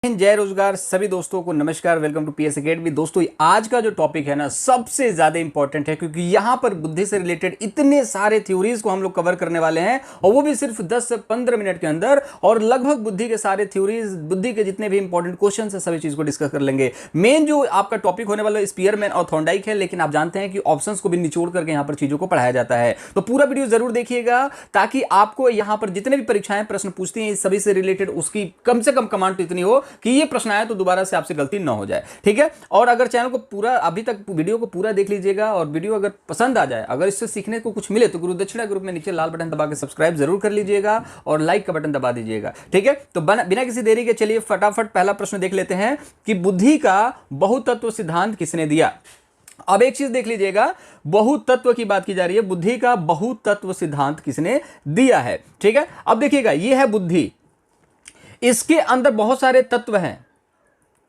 जय रोजगार सभी दोस्तों को नमस्कार। Welcome to PS academy. दोस्तों आज का जो टॉपिक है ना सबसे ज्यादा इंपॉर्टेंट है, क्योंकि यहां पर बुद्धि से रिलेटेड इतने सारे थ्योरीज को हम लोग कवर करने वाले हैं, और वो भी सिर्फ 10 से 15 मिनट के अंदर। और लगभग बुद्धि के सारे थ्योरीज, बुद्धि के जितने भी इंपॉर्टेंट क्वेश्चन है, सभी चीज को डिस्कस कर लेंगे। मेन जो आपका टॉपिक होने वाला स्पीयरमैन और थॉर्नडाइक है, लेकिन आप जानते हैं कि ऑप्शंस को भी निचोड़ करके यहाँ पर चीजों को पढ़ाया जाता है। तो पूरा वीडियो जरूर देखिएगा, ताकि आपको यहाँ पर जितने भी परीक्षाएं प्रश्न पूछती हैं सभी से रिलेटेड उसकी कम से कम कमांड तो इतनी हो कि ये प्रश्न आए तो दोबारा से आपसे गलती ना हो जाए। ठीक है। और अगर चैनल को पूरा अभी तक वीडियो को पूरा देख लीजिएगा, और वीडियो अगर पसंद आ जाए, अगर इससे सीखने को कुछ मिले, तो गुरु दक्षिणा ग्रुप में नीचे लाल बटन दबा के सब्सक्राइब जरूर कर लीजिएगा और लाइक का बटन दबा दीजिएगा। ठीक है। तो बिना किसी देरी के चलिए फटाफट पहला प्रश्न देख लेते हैं कि बुद्धि का बहुतत्व सिद्धांत किसने दिया। अब एक चीज देख लीजिएगा, बहुतत्व की बात की जा रही है, बुद्धि का बहुतत्व सिद्धांत किसने दिया है। ठीक है। अब देखिएगा, ये है बुद्धि, इसके अंदर बहुत सारे तत्व हैं।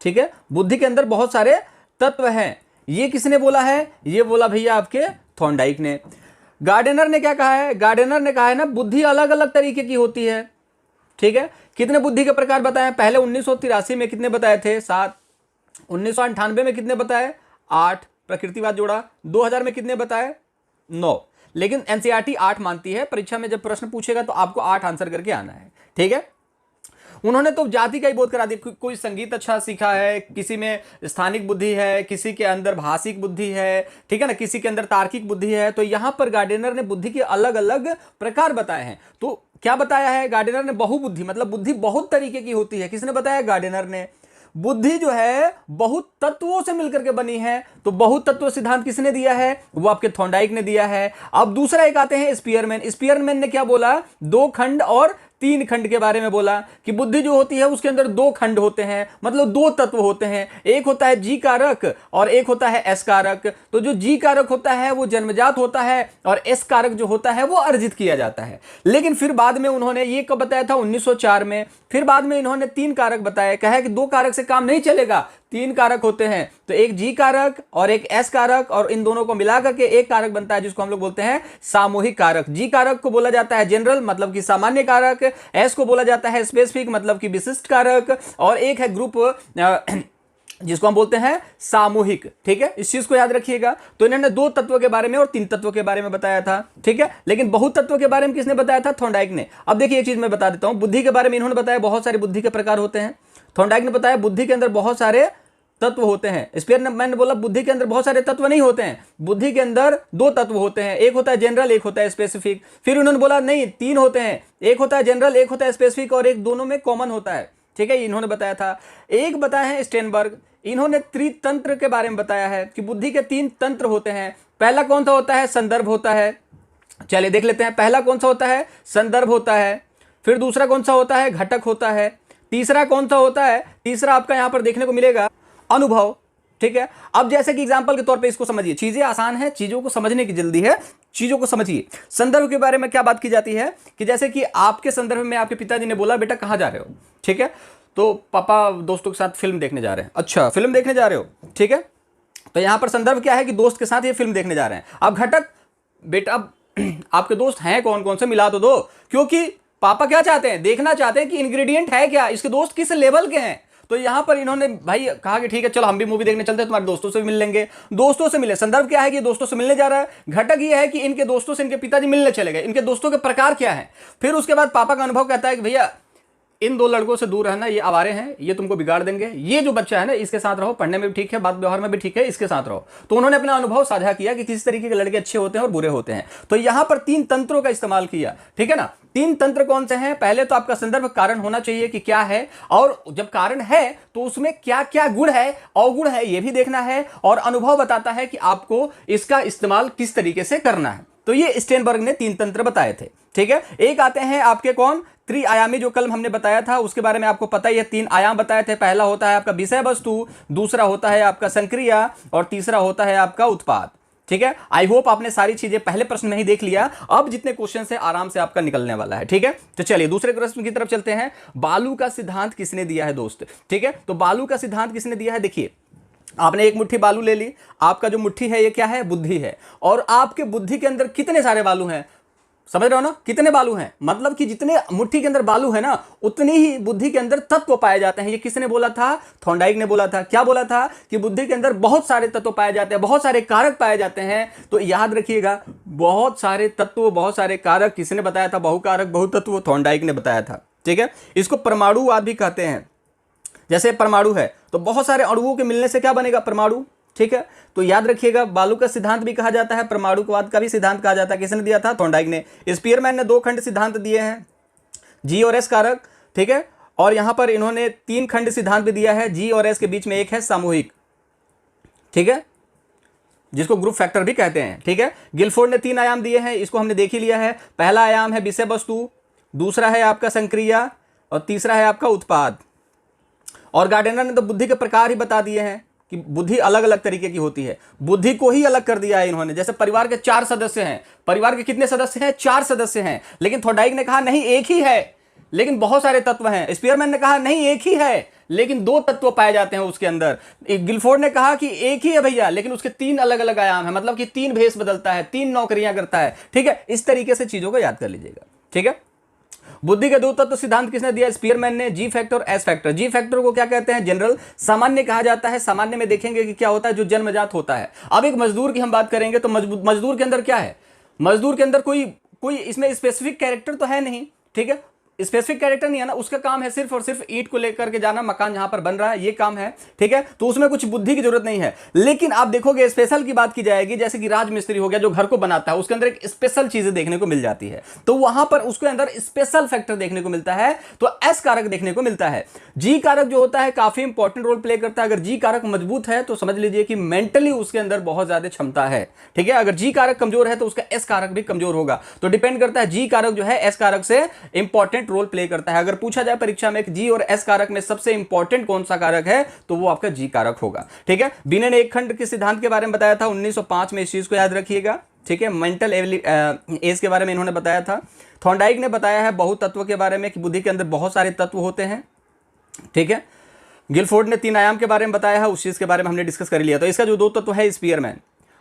ठीक है। बुद्धि के अंदर बहुत सारे तत्व हैं। ये किसने बोला है? ये बोला भैया आपके थॉर्नडाइक ने। गार्डनर ने क्या कहा है? गार्डनर ने कहा है ना, बुद्धि अलग अलग तरीके की होती है। ठीक है। कितने बुद्धि के प्रकार बताए? पहले 1983 में कितने बताए थे? 7। 1998 में कितने बताए? 8। प्रकृतिवाद जोड़ा। 2000 में कितने बताए? 9। लेकिन एनसीईआरटी 8 मानती है। परीक्षा में जब प्रश्न पूछेगा तो आपको 8 आंसर करके आना है। ठीक है। उन्होंने तो जाति का ही बोध करा दिया। कोई संगीत अच्छा सीखा है, किसी में स्थानिक बुद्धि है, किसी के अंदर भाषिक बुद्धि है, ठीक है ना, किसी के अंदर तार्किक बुद्धि है। तो यहां पर गार्डनर ने बुद्धि के अलग अलग प्रकार बताए हैं। तो क्या बताया है गार्डनर ने? बहुबुद्धि, मतलब बुद्धि बहुत तरीके की होती है। किसने बताया? गार्डनर ने। बुद्धि जो है बहुत तत्वों से मिलकर के बनी है। तो बहुत तत्व सिद्धांत किसने दिया है? वो आपके थॉर्नडाइक ने दिया है। अब दूसरा एक आते हैं स्पीयरमैन। स्पीयरमैन ने क्या बोला? 2 खंड और 3 खंड के बारे में बोला कि बुद्धि जो होती है उसके अंदर 2 खंड होते हैं, मतलब 2 तत्व होते हैं। एक होता है जी कारक और एक होता है एस कारक। तो जो जी कारक होता है वो जन्मजात होता है, और एस कारक जो होता है वो अर्जित किया जाता है। लेकिन फिर बाद में उन्होंने ये कब बताया था? 1904 में। फिर बाद में इन्होंने 3 कारक बताए। कहा कि 2 कारक से काम नहीं चलेगा, 3 कारक होते हैं। तो एक जी कारक और एक एस कारक, और इन दोनों को मिलाकर के एक कारक बनता है, जिसको हम लोग बोलते हैं सामूहिक कारक। जी कारक को बोला जाता है जनरल, मतलब कि सामान्य कारक। एस को बोला जाता है स्पेसिफिक, मतलब कि विशिष्ट कारक। और एक है ग्रुप जिसको हम बोलते हैं सामूहिक। ठीक है। इस चीज को याद रखिएगा। तो इन्होंने 2 तत्वों के बारे में और 3 तत्वों के बारे में बताया था। ठीक है। लेकिन बहुत तत्वों के बारे में किसने बताया था? थॉर्नडाइक ने। अब देखिए एक चीज मैं बता देता हूं। बुद्धि के बारे में इन्होंने बताया बहुत सारे बुद्धि के प्रकार होते हैं। थॉर्नडाइक ने बताया बुद्धि के अंदर बहुत सारे तत्व होते हैं। स्पीयरमैन ने बोला बुद्धि के अंदर बहुत सारे तत्व नहीं होते हैं, बुद्धि के अंदर 2 तत्व होते हैं। एक होता है जनरल, एक होता है स्पेसिफिक। फिर उन्होंने बोला नहीं, 3 होते हैं। एक होता है जनरल, एक होता है स्पेसिफिक, और एक दोनों में कॉमन होता है। ठीक है। इन्होंने बताया था। एक बताया है स्टेनबर्ग। इन्होंने त्रितंत्र के बारे में बताया है कि बुद्धि के 3 तंत्र होते हैं। पहला कौन सा होता है? संदर्भ होता है। चलिए देख लेते हैं। पहला कौन सा होता है? संदर्भ होता है। फिर दूसरा कौन सा होता है? घटक होता है। तीसरा कौन सा होता है? तीसरा आपका यहां पर देखने को मिलेगा अनुभव। ठीक है। अब जैसे कि एग्जांपल के तौर पे इसको समझिए, चीजें आसान है, चीजों को समझने की जल्दी है, चीजों को समझिए। संदर्भ के बारे में क्या बात की जाती है कि जैसे कि आपके संदर्भ में आपके पिताजी ने बोला बेटा कहां जा रहे हो? ठीक है। तो पापा दोस्तों के साथ फिल्म देखने जा रहे हैं। अच्छा, फिल्म देखने जा रहे हो। ठीक है। तो यहां पर संदर्भ क्या है कि दोस्त के साथ ये फिल्म देखने जा रहे हैं। अब घटक, बेटा अब आपके दोस्त हैं कौन कौन से, मिला तो दो। क्योंकि पापा क्या चाहते हैं? देखना चाहते हैं कि इंग्रेडिएंट है क्या, इसके दोस्त किस लेवल के हैं। तो यहां पर इन्होंने भाई कहा कि ठीक है चलो हम भी मूवी देखने चलते हैं, तुम्हारे दोस्तों से भी मिल लेंगे। दोस्तों से मिले। संदर्भ क्या है कि दोस्तों से मिलने जा रहा है। घटक ये है कि इनके दोस्तों से इनके पिताजी मिलने चले गए, इनके दोस्तों के प्रकार क्या है। फिर उसके बाद पापा का अनुभव कहता है कि भैया इन 2 लड़कों से दूर रहना, ये आवारे हैं, ये तुमको बिगाड़ देंगे। ये जो बच्चा है ना, इसके साथ रहो, पढ़ने में भी ठीक है, बात व्यवहार में भी ठीक है, इसके साथ रहो। तो उन्होंने अपना अनुभव साझा किया कि किस तरीके के लड़के अच्छे होते हैं और बुरे होते हैं। तो यहां पर 3 तंत्रों का इस्तेमाल किया। ठीक है ना। 3 तंत्र कौन से हैं? पहले तो आपका संदर्भ कारण होना चाहिए कि क्या है, और जब कारण है तो उसमें क्या क्या गुण है, अवगुण है, यह भी देखना है। और अनुभव बताता है कि आपको इसका इस्तेमाल किस तरीके से करना है। तो ये स्टेनबर्ग ने 3 तंत्र बताए थे। ठीक है। एक आते हैं आपके कौन? त्रिआयामी, जो कल हमने बताया था उसके बारे में आपको पता ही है। 3 आयाम बताए थे। पहला होता है आपका विषय वस्तु, दूसरा होता है आपका संक्रिया, और तीसरा होता है आपका उत्पाद। ठीक है। आई होप आपने सारी चीजें पहले प्रश्न में ही देख लिया। अब जितने क्वेश्चन है आराम से आपका निकलने वाला है। ठीक है। तो चलिए दूसरे प्रश्न की तरफ चलते हैं। बालू का सिद्धांत किसने दिया है दोस्त? ठीक है। तो बालू का सिद्धांत किसने दिया है? देखिए, आपने एक मुट्ठी बालू ले ली। आपका जो मुट्ठी है ये क्या है? बुद्धि है। और आपके बुद्धि के अंदर कितने सारे बालू हैं? समझ रहे हो ना, कितने बालू हैं, मतलब कि जितने मुट्ठी के अंदर बालू है ना उतनी ही बुद्धि के अंदर तत्व पाए जाते हैं। ये किसने बोला था? थॉर्नडाइक ने बोला था। क्या बोला था? कि बुद्धि के अंदर बहुत सारे तत्व पाए जाते हैं, बहुत सारे कारक पाए जाते हैं। तो याद रखिएगा, बहुत सारे तत्व, बहुत सारे कारक किसने बताया था? बहुकारक बहुतत्व थॉर्नडाइक ने बताया था। ठीक है, इसको परमाणुवाद भी कहते हैं। जैसे परमाणु है तो बहुत सारे अणुओं के मिलने से क्या बनेगा? परमाणु। ठीक है, तो याद रखिएगा, बालू का सिद्धांत भी कहा जाता है, परमाणुवाद का भी सिद्धांत कहा जाता है। किसने दिया था? थॉर्नडाइक ने। स्पीयरमैन ने 2 खंड सिद्धांत दिए हैं, जी और एस कारक। ठीक है, और यहां पर इन्होंने 3 खंड सिद्धांत भी दिया है, जी और एस के बीच में एक है सामूहिक। ठीक है, जिसको ग्रुप फैक्टर भी कहते हैं। ठीक है, गिलफोर्ड ने 3 आयाम दिए हैं, इसको हमने देख ही लिया है। पहला आयाम है विषय वस्तु, दूसरा है आपका संक्रिया, और तीसरा है आपका उत्पाद। और गार्डनर ने तो बुद्धि के प्रकार ही बता दिए हैं कि बुद्धि अलग अलग तरीके की होती है। बुद्धि को ही अलग कर दिया है इन्होंने। जैसे परिवार के 4 सदस्य हैं, परिवार के कितने सदस्य हैं? 4 सदस्य हैं, लेकिन थॉर्नडाइक ने कहा नहीं एक ही है लेकिन बहुत सारे तत्व हैं। स्पीयरमैन ने कहा नहीं एक ही है लेकिन 2 तत्व पाए जाते हैं उसके अंदर। गिलफोर्ड ने कहा कि एक ही है भैया लेकिन उसके 3 अलग अलग आयाम है, मतलब कि 3 भेष बदलता है, 3 नौकरियां करता है। ठीक है, इस तरीके से चीजों को याद कर लीजिएगा। ठीक है, बुद्धि के 2 तत्व सिद्धांत किसने दिया? स्पीयरमैन ने। जी फैक्टर और एस फैक्टर। जी फैक्टर को क्या कहते हैं? जनरल, सामान्य कहा जाता है। सामान्य में देखेंगे कि क्या होता है, जो जन्मजात होता है। अब एक मजदूर की हम बात करेंगे तो मजदूर के अंदर क्या है? मजदूर के अंदर कोई इसमें स्पेसिफिक कैरेक्टर तो है नहीं। ठीक है, स्पेसिफिक कैरेक्टर नहीं है ना, उसका काम है सिर्फ और सिर्फ ईंट को लेकर के जाना, मकान जहां पर बन रहा है ये काम है। ठीक है, तो उसमें कुछ बुद्धि की जरूरत नहीं है। लेकिन आप देखोगे स्पेशल की बात की जाएगी, जैसे कि राजमिस्त्री हो गया जो घर को बनाता है, उसके अंदर एक स्पेशल चीजें देखने को मिल जाती है, तो वहां पर उसके अंदर स्पेशल फैक्टर देखने को मिलता है, तो एस कारक देखने को मिलता है। जी कारक जो होता है काफी इंपॉर्टेंट रोल प्ले करता है। अगर जी कारक मजबूत है तो समझ लीजिए कि मेंटली उसके अंदर बहुत ज्यादा क्षमता है। ठीक है, अगर जी कारक कमजोर है तो उसका एस कारक भी कमजोर होगा। तो डिपेंड करता है, जी कारक जो है एस कारक से इंपॉर्टेंट रोल प्ले करता है। अगर पूछा जाए परीक्षा में जी और एस कारक में सबसे इंपॉर्टेंट कौन सा कारक है तो वो आपका जी कारक होगा। ठीक है, बिने ने एक खंड के सिद्धांत के बारे में बताया था 1905 में, इस चीज को याद रखिएगा। ठीक है, मेंटल एज के बारे में इन्होंने बताया था। थॉर्नडाइक ने बताया है बहुतत्व के बारे में कि बुद्धि के अंदर बहुत सारे तत्व होते हैं। ठीक है, गिलफोर्ड ने 3 आयाम के बारे में बताया है, उस चीज के बारे में हमने डिस्कस कर लिया। तो इसका जो 2 तत्व है स्पीयरमैन।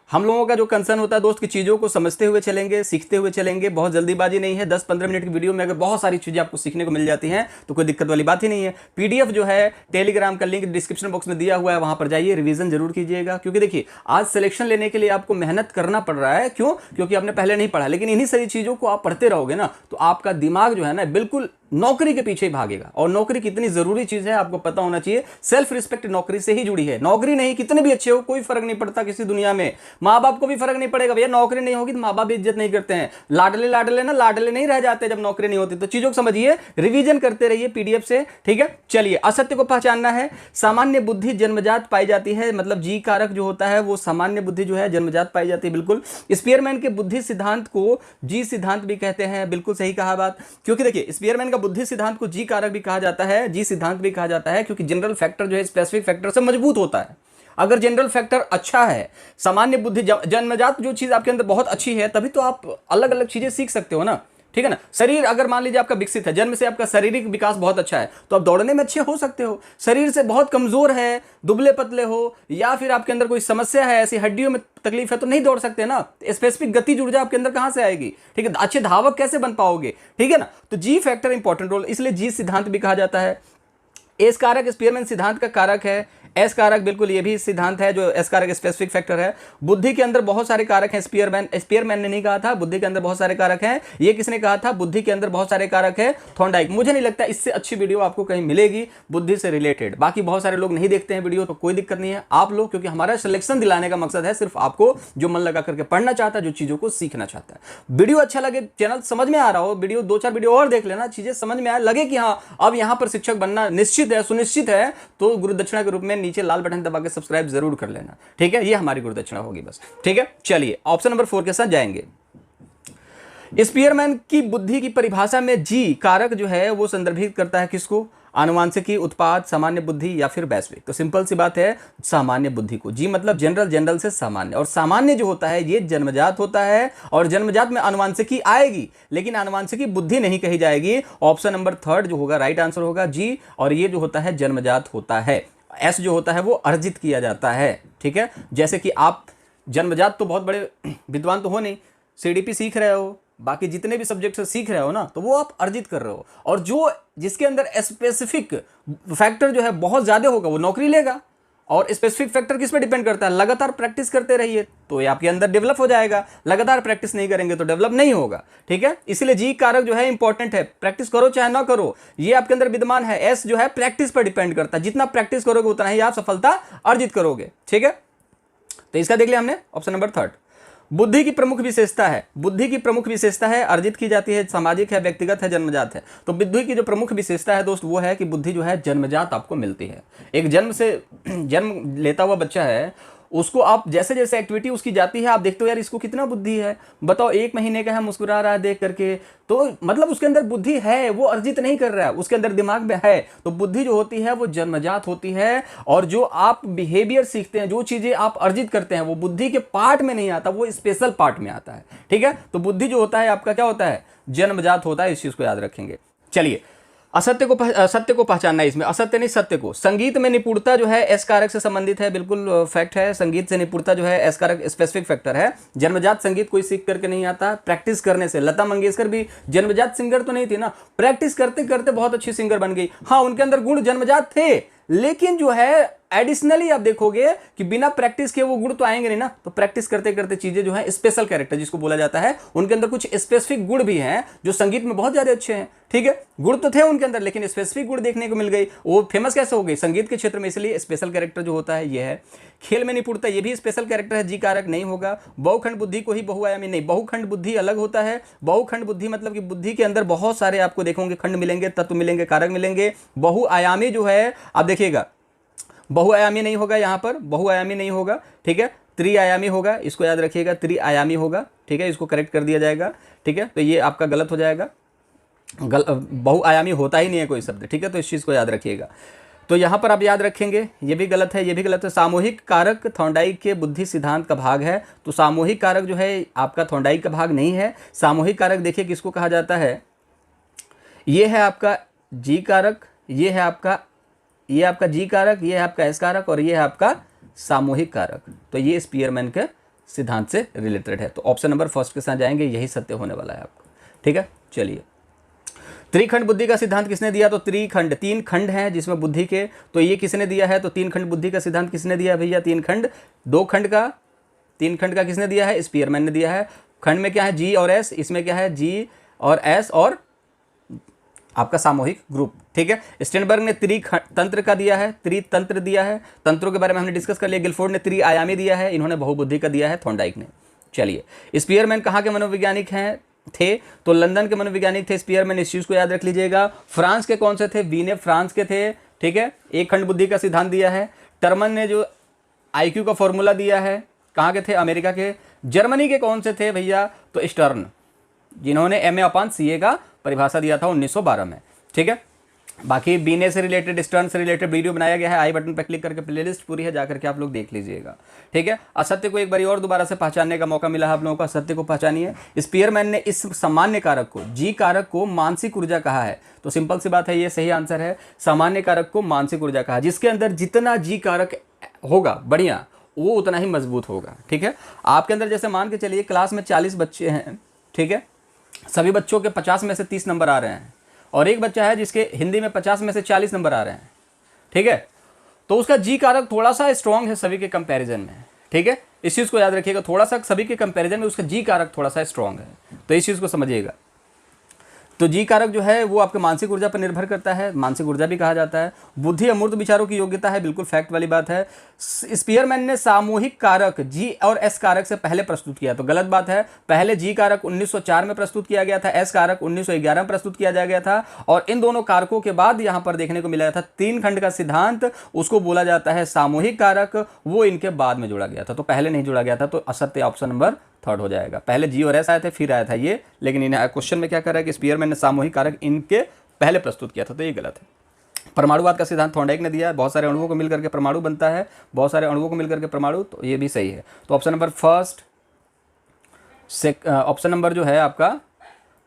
हम लोगों का जो कंसर्न होता है दोस्त की चीज़ों को समझते हुए चलेंगे, सीखते हुए चलेंगे, बहुत जल्दीबाजी नहीं है। 10-15 मिनट की वीडियो में अगर बहुत सारी चीज़ें आपको सीखने को मिल जाती हैं तो कोई दिक्कत वाली बात ही नहीं है। पीडीएफ जो है टेलीग्राम का लिंक डिस्क्रिप्शन बॉक्स में दिया हुआ है, वहां पर जाइए, रिवीजन जरूर कीजिएगा। क्योंकि देखिए आज सिलेक्शन लेने के लिए आपको मेहनत करना पड़ रहा है। क्यों? क्योंकि आपने पहले नहीं पढ़ा, लेकिन इन्हीं सारी चीज़ों को आप पढ़ते रहोगे ना तो आपका दिमाग जो है ना बिल्कुल नौकरी के पीछे ही भागेगा। और नौकरी कितनी जरूरी चीज है आपको पता होना चाहिए। सेल्फ रिस्पेक्ट नौकरी से ही जुड़ी है। नौकरी नहीं, कितने भी अच्छे हो कोई फर्क नहीं पड़ता किसी दुनिया में। माँ बाप को भी फर्क नहीं पड़ेगा भैया, नौकरी नहीं होगी तो माँ बाप भी इज्जत नहीं करते हैं। लाडले लाडले ना लाडले नहीं रह जाते जब नौकरी नहीं होती। तो चीजों को समझिए, रिवीजन करते रहिए पीडीएफ से। ठीक है, चलिए असत्य को पहचानना है। सामान्य बुद्धि जन्मजात पाई जाती है, मतलब जी कारक जो होता है वो सामान्य बुद्धि जो है जन्मजात पाई जाती है। बिल्कुल, स्पीयरमैन के बुद्धि सिद्धांत को जी सिद्धांत भी कहते हैं। बिल्कुल सही कहा बात, क्योंकि देखिए स्पीयरमैन का बुद्धि सिद्धांत को जी कारक भी कहा जाता है, जी सिद्धांत भी कहा जाता है, क्योंकि जनरल फैक्टर जो है स्पेसिफिक फैक्टर से मजबूत होता है। अगर जनरल फैक्टर अच्छा है, सामान्य बुद्धि जन्मजात जो चीज आपके अंदर बहुत अच्छी है, तभी तो आप अलग अलग चीजें सीख सकते हो ना। ठीक है ना, शरीर अगर मान लीजिए आपका विकसित है, जन्म से आपका शारीरिक विकास बहुत अच्छा है तो आप दौड़ने में अच्छे हो सकते हो। शरीर से बहुत कमजोर है, दुबले पतले हो, या फिर आपके अंदर कोई समस्या है, ऐसी हड्डियों में तकलीफ है तो नहीं दौड़ सकते ना। स्पेसिफिक गति ऊर्जा आपके अंदर कहां से आएगी? ठीक है, अच्छे धावक कैसे बन पाओगे? ठीक है ना, तो जी फैक्टर इंपॉर्टेंट रोल, इसलिए जी सिद्धांत भी कहा जाता है। एस कारक स्पीयरमैन सिद्धांत का कारक है। एस कारक बिल्कुल ये भी सिद्धांत है, जो एस कारक स्पेसिफिक फैक्टर है। बुद्धि के अंदर बहुत सारे कारक हैं। स्पीयरमैन ने नहीं कहा था बुद्धि के अंदर बहुत सारे कारक हैं, ये किसने कहा था? बुद्धि के अंदर बहुत सारे कारक है, थॉर्नडाइक। मुझे नहीं लगता इससे अच्छी वीडियो आपको कहीं मिलेगी बुद्धि से रिलेटेड। बाकी बहुत सारे लोग नहीं देखते हैं वीडियो, तो कोई दिक्कत नहीं है। आप लोग, क्योंकि हमारा सिलेक्शन दिलाने का मकसद है सिर्फ आपको, जो मन लगा करके पढ़ना चाहता है, जो चीजों को सीखना चाहता है। वीडियो अच्छा लगे, चैनल समझ में आ रहा हो, वीडियो 2-4 वीडियो और देख लेना, चीजें समझ में आए, लगे कि हाँ अब यहां पर शिक्षक बनना निश्चित है, सुनिश्चित है, तो गुरु दक्षिणा के रूप में नीचे लाल बटन दबा के सब्सक्राइब जरूर कर लेना। ठीक है, ये हमारी गुरु दक्षिणा होगी बस। ठीक है, चलिए ऑप्शन नंबर 4 के साथ जाएंगे। स्पीयरमैन की बुद्धि की परिभाषा में जी कारक जो है वो संदर्भित करता है किसको? आनुवांशिकी, उत्पाद, सामान्य बुद्धि या फिर वैश्विक। तो सिंपल सी बात है, सामान्य बुद्धि को। जी मतलब जनरल, जनरल से सामान्य, और सामान्य जो होता है ये जन्मजात होता है, और जन्मजात में आनुवांशिकी आएगी लेकिन आनुवांशिकी बुद्धि नहीं कही जाएगी। ऑप्शन नंबर 3 जो होगा राइट आंसर होगा जी, और ये जो होता है जन्मजात होता है। एस जो होता है वो अर्जित किया जाता है। ठीक है, जैसे कि आप जन्मजात तो बहुत बड़े विद्वान तो हो नहीं, सीडीपी सीख रहे हो, बाकी जितने भी सब्जेक्ट से सीख रहे हो ना, तो वो आप अर्जित कर रहे हो। और जो जिसके अंदर स्पेसिफिक फैक्टर जो है बहुत ज़्यादा होगा वो नौकरी लेगा। और स्पेसिफिक फैक्टर किस पे डिपेंड करता है? लगातार प्रैक्टिस करते रहिए तो ये आपके अंदर डेवलप हो जाएगा। लगातार प्रैक्टिस नहीं करेंगे तो डेवलप नहीं होगा। ठीक है, इसलिए जी कारक जो है इंपॉर्टेंट है। प्रैक्टिस करो चाहे ना करो, ये आपके अंदर विद्यमान है। एस जो है प्रैक्टिस पर डिपेंड करता है। जितना प्रैक्टिस करोगे उतना ही आप सफलता अर्जित करोगे। ठीक है, तो इसका देख लिया हमने ऑप्शन नंबर थर्ड। बुद्धि की प्रमुख विशेषता है, बुद्धि की प्रमुख विशेषता है अर्जित की जाती है, सामाजिक है, व्यक्तिगत है, जन्मजात है। तो बुद्धि की जो प्रमुख विशेषता है दोस्त वो है कि बुद्धि जो है जन्मजात आपको मिलती है। एक जन्म लेता हुआ बच्चा है, उसको आप जैसे जैसे एक्टिविटी उसकी जाती है आप देखते हो यार इसको कितना बुद्धि है। बताओ 1 महीने का है, मुस्कुरा रहा है देख करके, तो मतलब उसके अंदर बुद्धि है, वो अर्जित नहीं कर रहा है, उसके अंदर दिमाग में है। तो बुद्धि जो होती है वो जन्मजात होती है। और जो आप बिहेवियर सीखते हैं, जो चीजें आप अर्जित करते हैं, वो बुद्धि के पार्ट में नहीं आता, वो स्पेशल पार्ट में आता है। ठीक है, तो बुद्धि जो होता है आपका क्या होता है? जन्मजात होता है। इस चीज को याद रखेंगे। चलिए, सत्य को पहचानना है इसमें, असत्य नहीं सत्य को। संगीत में निपुणता जो है एस कारक से संबंधित है, बिल्कुल फैक्ट है। संगीत से निपुणता जो है एस कारक स्पेसिफिक फैक्टर है। जन्मजात संगीत कोई सीख करके नहीं आता, प्रैक्टिस करने से। लता मंगेशकर भी जन्मजात सिंगर तो नहीं थी ना, प्रैक्टिस करते करते बहुत अच्छी सिंगर बन गई। हाँ, उनके अंदर गुण जन्मजात थे, लेकिन जो है एडिशनली आप देखोगे कि बिना प्रैक्टिस के वो गुण तो आएंगे नहीं ना। तो प्रैक्टिस करते करते चीजें जो है स्पेशल कैरेक्टर जिसको बोला जाता है, उनके अंदर कुछ स्पेसिफिक गुण भी हैं जो संगीत में बहुत ज्यादा अच्छे हैं। ठीक है, गुण तो थे उनके अंदर, लेकिन स्पेसिफिक गुण देखने को मिल गई, वो फेमस कैसे हो गई संगीत के क्षेत्र में। इसलिए स्पेशल कैरेक्टर जो होता है ये है। खेल में निपुणता, ये भी स्पेशल कैरेक्टर है, जी कारक नहीं होगा। बहुखंड बुद्धि को ही बहुआयामी नहीं, बहुखंड बुद्धि अलग होता है। बहुखंड बुद्धि मतलब कि बुद्धि के अंदर बहुत सारे आपको देखोगे खंड मिलेंगे, तत्व मिलेंगे, कारक मिलेंगे। बहुआयामी जो है आप देखिएगा, बहुआयामी नहीं होगा, यहाँ पर बहुआयामी नहीं होगा। ठीक है, त्रिआयामी होगा, इसको याद रखिएगा, त्रिआयामी होगा। ठीक है, इसको करेक्ट कर दिया जाएगा। ठीक है, तो ये आपका गलत हो जाएगा, बहुआयामी होता ही नहीं है कोई शब्द। ठीक है, तो इस चीज़ को याद रखिएगा। तो यहाँ पर आप याद रखेंगे, ये भी गलत है, ये भी गलत है। सामूहिक कारक थॉर्नडाइक के बुद्धि सिद्धांत का भाग है। तो सामूहिक कारक जो है आपका थॉर्नडाइक का भाग नहीं है। सामूहिक कारक देखिए किसको कहा जाता है, ये है आपका जी कारक, ये है आपका जी कारक, ये है आपका एस कारक, और ये है आपका सामूहिक कारक। तो ये स्पीयरमैन के सिद्धांत से रिलेटेड है। तो ऑप्शन नंबर फर्स्ट के साथ जाएंगे, यही सत्य होने वाला है आपको। ठीक है, चलिए। त्रिखंड बुद्धि का सिद्धांत किसने दिया? तो त्रिखंड, 3 खंड हैं जिसमें बुद्धि के, तो ये किसने दिया है? तो 3 खंड बुद्धि का सिद्धांत किसने दिया भैया? 3 खंड, 2 खंड का, 3 खंड का किसने दिया है? स्पीयरमैन ने दिया है। खंड में क्या है? जी और एस, इसमें क्या है? जी और एस और आपका सामूहिक ग्रुप। ठीक है, स्टेनबर्ग ने त्रितंत्र का दिया है, त्रितंत्र दिया है। तंत्रों के बारे में हमने डिस्कस कर लिया। गिलफोर्ड ने त्रिआयामी दिया है, इन्होंने बहुबुद्धि का दिया है थॉर्नडाइक ने। चलिए, स्पीयरमैन कहाँ के मनोवैज्ञानिक हैं थे? तो लंदन के मनोवैज्ञानिक थे स्पीयरमैन, इस चीज को याद रख लीजिएगा। फ्रांस के कौन से थे? वीने फ्रांस के थे। ठीक है, एक खंड बुद्धि का सिद्धांत दिया है। टर्मन ने जो IQ का फॉर्मूला दिया है, कहाँ के थे? अमेरिका के। जर्मनी के कौन से थे भैया? तो स्टर्न, जिन्होंने MA/CA का परिभाषा दिया था 1912 में। ठीक है, बाकी बीने से रिलेटेड, स्टर्न से रिलेटेड वीडियो बनाया गया है, आई बटन पर क्लिक करके प्लेलिस्ट पूरी है, जाकर के आप लोग देख लीजिएगा। ठीक है, असत्य को एक बार और दोबारा से पहचानने का मौका मिला है आप लोगों को, असत्य को पहचानिए। स्पीयरमैन ने इस सामान्य कारक को, जी कारक को मानसिक ऊर्जा कहा है। तो सिंपल सी बात है, ये सही आंसर है। सामान्य कारक को मानसिक ऊर्जा कहा, जिसके अंदर जितना जी कारक होगा बढ़िया, वो उतना ही मजबूत होगा। ठीक है, आपके अंदर जैसे मान के चलिए क्लास में 40 बच्चे हैं, ठीक है, सभी बच्चों के 50 में से 30 नंबर आ रहे हैं, और एक बच्चा है जिसके हिंदी में 50 में से 40 नंबर आ रहे हैं। ठीक है, तो उसका जी कारक थोड़ा सा स्ट्रॉन्ग है सभी के कंपैरिजन में। ठीक है, इस चीज़ को याद रखिएगा, थोड़ा सा सभी के कंपैरिजन में उसका जी कारक थोड़ा सा स्ट्रॉन्ग है, तो इस चीज़ को समझिएगा। तो जी कारक जो है वो आपके मानसिक ऊर्जा पर निर्भर करता है, मानसिक ऊर्जा भी कहा जाता है। बुद्धि अमूर्त विचारों की योग्यता है, बिल्कुल फैक्ट वाली बात है। स्पीयरमैन ने सामूहिक कारक जी और एस कारक से पहले प्रस्तुत किया, तो गलत बात है। पहले जी कारक 1904 में प्रस्तुत किया गया था, एस कारक 1911 में प्रस्तुत किया गया था, और इन दोनों कारकों के बाद यहाँ पर देखने को मिला था 3 खंड का सिद्धांत, उसको बोला जाता है सामूहिक कारक, वो इनके बाद में जोड़ा गया था, तो पहले नहीं जोड़ा गया था। तो असत्य ऑप्शन नंबर थर्ड हो जाएगा। पहले जी और एस आए थे, फिर आया था ये, लेकिन इन्हें क्वेश्चन में क्या कर रहा है कि स्पीयरमैन ने सामूहिक कारक इनके पहले प्रस्तुत किया था, तो ये गलत है। परमाणुवाद का सिद्धांत थॉर्नडाइक ने दिया है, बहुत सारे अणुओं को मिलकर के परमाणु बनता है, बहुत सारे अणुओं को मिलकर के परमाणु, तो ये भी सही है। तो ऑप्शन नंबर ऑप्शन नंबर जो है आपका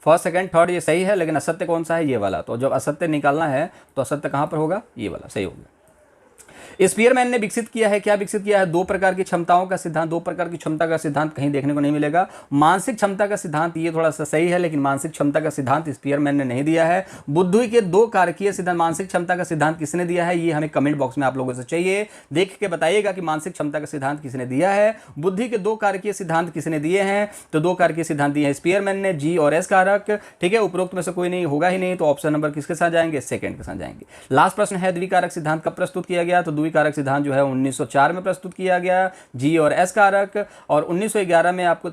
फर्स्ट, सेकंड, थर्ड ये सही है, लेकिन असत्य कौन सा है? ये वाला। तो जब असत्य निकालना है तो असत्य कहाँ पर होगा? ये वाला सही होगा। स्पीयरमैन ने विकसित किया है, क्या विकसित किया है? दो प्रकार की क्षमताओं का सिद्धांत, दो प्रकार की क्षमता का सिद्धांत कहीं देखने को नहीं मिलेगा। मानसिक क्षमता का सिद्धांत ये थोड़ा सा सही है, लेकिन मानसिक क्षमता का सिद्धांत स्पीयरमैन ने नहीं दिया है। बुद्धि के दो कारकीय सिद्धांत, मानसिक क्षमता का सिद्धांत किसने दिया है? ये हमें कमेंट बॉक्स में आप लोगों से चाहिए, देख के बताइएगा कि मानसिक क्षमता का सिद्धांत किसने दिया है। बुद्धि के दो कारकीय सिद्धांत किसने दिए हैं? तो दो कारकीय सिद्धांत दिए हैं स्पीयरमैन ने, जी और एस कारक। ठीक है, उपरोक्त में से कोई नहीं होगा ही नहीं, तो ऑप्शन नंबर किसके साथ जाएंगे? सेकंड के साथ जाएंगे। लास्ट प्रश्न है, द्विकारक सिद्धांत कब प्रस्तुत किया गया? तो द्विकारक सिद्धांत जो है 1904 में प्रस्तुत किया गया, जी और एस कारक। और 1911 में आपको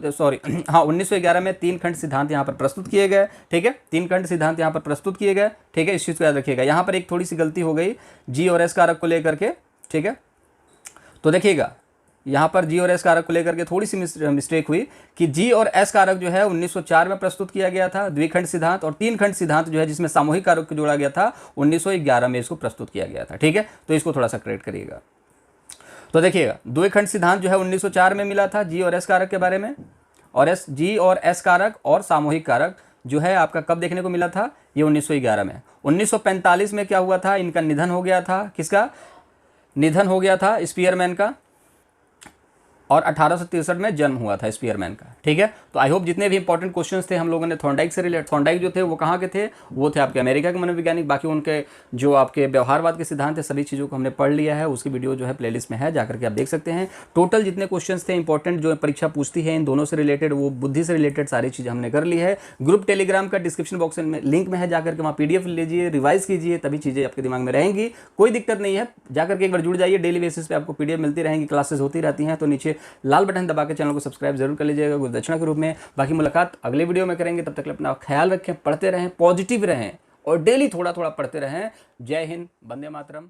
1911 में तीन खंड सिद्धांत यहां पर प्रस्तुत किए गए। ठीक है, तीन खंड सिद्धांत यहां पर प्रस्तुत किए गए। ठीक है, इस चीज को याद रखिएगा। यहां पर एक थोड़ी सी गलती हो गई जी और एस कारक को लेकर के। ठीक है, तो देखिएगा यहां पर जी और एस कारक को लेकर के थोड़ी सी मिस्टेक हुई कि जी और एस कारक जो है 1904 में प्रस्तुत किया गया था द्विखंड सिद्धांत, और तीन खंड सिद्धांत जो है जिसमें सामूहिक कारक को जोड़ा गया था 1911 में इसको प्रस्तुत किया गया था। ठीक है, तो इसको थोड़ा सा करेक्ट करिएगा। तो देखिएगा द्विखंड सिद्धांत जो है 1904 में मिला था जी और एस कारक के बारे में, और जी और एस कारक और सामूहिक कारक जो है आपका कब देखने को मिला था? ये 1911 में। 1945 में क्या हुआ था? इनका निधन हो गया था। किसका निधन हो गया था? स्पीयरमैन का। और 1863 में जन्म हुआ था स्पीयरमैन का। ठीक है, तो आई होप जितने भी इंपॉर्टेंट क्वेश्चंस थे हम लोगों ने थॉर्नडाइक से रिलेटेड, थॉर्नडाइक जो थे वो कहाँ के थे? वो थे आपके अमेरिका के मनोवैज्ञानिक। बाकी उनके जो आपके व्यवहारवाद के सिद्धांत है सभी चीज़ों को हमने पढ़ लिया है, उसकी वीडियो जो है प्लेलिस्ट में है, जाकर के आप देख सकते हैं। टोटल जितने क्वेश्चन थे इंपॉर्टेंट जो परीक्षा पूछती है इन दोनों से रिलेटेड, वो बुद्धि से रिलेटेड सारी चीज़ें हमने कर ली है। ग्रुप टेलीग्राम का डिस्क्रिप्शन बॉक्स में लिंक में है, जाकर के वहाँ PDF लीजिए, रिवाइज कीजिए, तभी चीज़ें आपके दिमाग में रहेंगी। कोई दिक्कत नहीं है, जाकर के एक बार जुड़ जाइए। डेली बेसिस पे आपको PDF मिलती रहेंगी, क्लासेस होती रहती हैं। तो नीचे लाल बटन दबा के चैनल को सब्सक्राइब जरूर कर लीजिएगा गुरु दक्षिणा के रूप में। बाकी मुलाकात अगले वीडियो में करेंगे, तब तक अपना ख्याल रखें, पढ़ते रहें, पॉजिटिव रहें और डेली थोड़ा थोड़ा पढ़ते रहें। जय हिंद, वंदे मातरम।